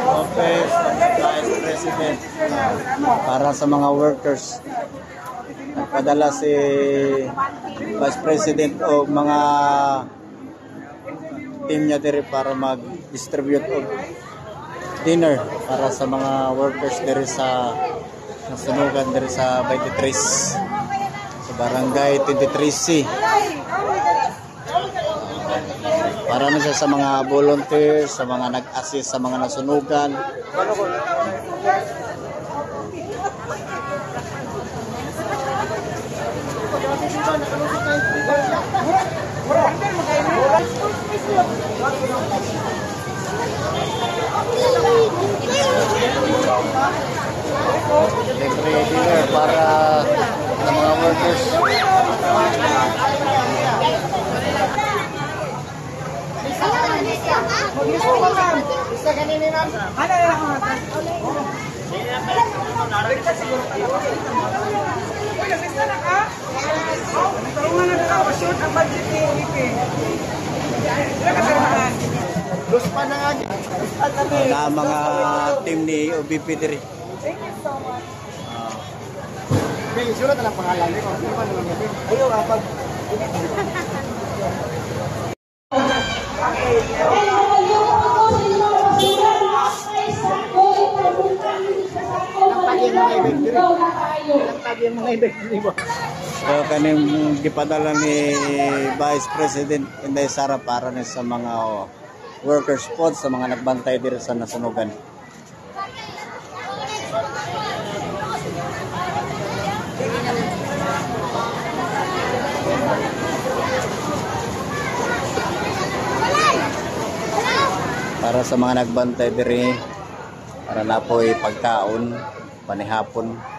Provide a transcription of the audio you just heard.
Office Vice President para sa mga workers. Nagpadala si Vice President o mga team niya diri para mag-distribute of dinner para sa mga workers diri sa nasunugan diri sa 23 sa barangay 23C. Para na siya sa mga volunteers, sa mga nag-assist sa mga nasunugan. Libre dinner para sa mga workers. Na mga team ni OBP diri. Thank you so much. Sulat na lang pangalan ko. Ayaw kapag so kaning gipadala ni Vice President Inday Sara para na sa mga workers po sa mga nagbantay diri sa nasunugan. Para sa mga nagbantay diri para na po pagkaon panihapon.